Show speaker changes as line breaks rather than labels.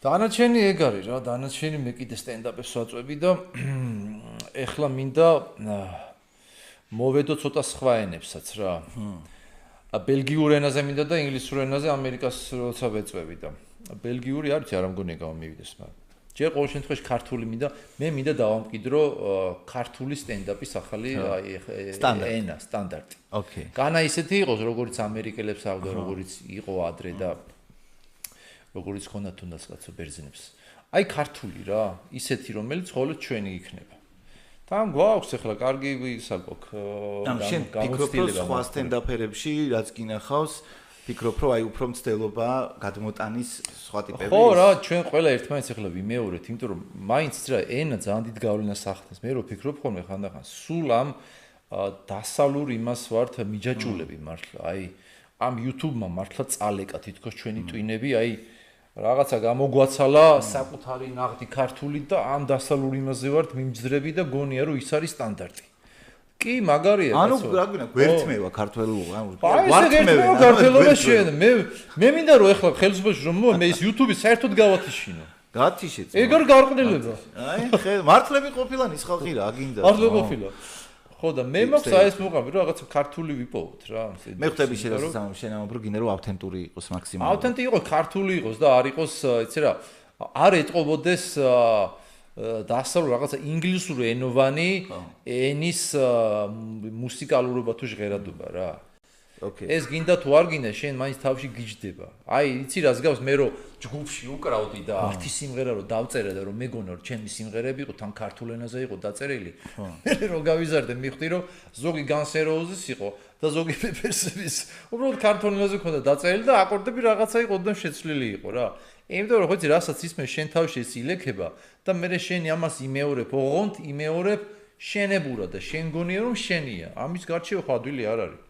დანარჩენი ეგ არის რა, დანარჩენი მე კიდე სტენდაპებს ვაწვევი და ეხლა მინდა მოვედო ცოტა სხვა ენებსაც რა. ბელგიურ ენაზე მინდა და ინგლისურ ენაზე ამერიკას როცა ვეწვევი და ბელგიური არის არ მგონია გამომივიდეს, მაგრამ ჯერ ყოველ შემთხვევაში ქართული მინდა, მე მინდა დავამკვიდრო ქართული სტენდაპის ახალი ენა, სტანდარტი.
ოკეი.
განა ისეთი იყოს, როგორც ამერიკელებს აქვს, როგორც იყო ადრე და როგორც ხონდა თუნდაც კაცო ბერძნებს. აი ქართული რა, ისეთი რომელიც ხოლმე ჩვენი იქნება. თან გვაქვს ახლა კარგი ისა გვაქვს.
ანუ შენ ფიქრობ რომ სხვა სტენდაპერებში რაც გინახავს, ფიქრობ რომ აი უფრო მცდელობა გადმოტანის სხვა ტიპები.
ხო რა, ჩვენ ყველა ერთმანეთს ახლა ვიმეორეთ, იმიტომ რომ მაინც რა ენა ძალიან დიდ გავლენას ახდენს. მე რო ფიქრობ ხოლმე ხანდახან სულ ამ დასალურ იმას ვართ მიჯაჭულები მართლა. აი ამ YouTube-მა მართლა წალეკა თითქოს ჩვენი ტვინები, აი რაღაცა გამოგვაცალა საკუთარი ნაღდი ქართული და ამ დასალურ იმაზე ვართ მიმძრები და გონია რომ ის არის სტანდარტი. კი, მაგარია კაცო.
ანუ რა გვინა, გვერთმევა ქართველობა, ანუ
ვართმევენ ქართველობა შენ. მე მინდა რომ ეხლა ხელისუფლებაში რომ მე ის YouTube-ი საერთოდ გავათიშინო.
გაათიშეთ.
ეგ არ გარყვნილება.
აი, მართლები ყოფილან ის ხალხი რა, გინდა.
მართლები ყოფილა. ხო და მე მაქვს აი ეს მოყავი რომ რაღაცა ქართული ვიპოვოთ რა.
მე ხვდები შენ ამბობ რომ გინდა რომ ავთენტური იყოს მაქსიმუმ.
ავთენტი იყოს, ქართული იყოს და არ იყოს, იცი რა, არ ეტყობოდეს დასალურ რაღაცა ინგლისური ენოვანი ენის მუსიკალურობა თუ ჟღერადობა რა.
ოკეი.
ეს გინდა თუ არ გინდა, შენ მაინც თავში გიჯდება. აი, იცი რას გავს მე რომ ჯგუფში უკრავდი და ართი სიმღერა რომ დავწერე და რომ მეგონა რომ ჩემი სიმღერები იყო თან ქართულ ენაზე იყო დაწერილი. მე რომ გავიზარდე მივხვდი რომ ზოგი Guns N' Roses იყო და ზოგი Peppers's უბრალოდ ქართულ ენაზე ქონდა დაწერილი და აკორდები რაღაცა იყო და შეცვლილი იყო რა. იმიტომ რომ ხოიცი რასაც ისმე შენ თავში ეს ილექება და მე შენი ამას იმეორებ, ოღონდ იმეორებ შენებურად და შენ გონია რომ შენია. ამის გარჩევა ხო ადვილი არ არის.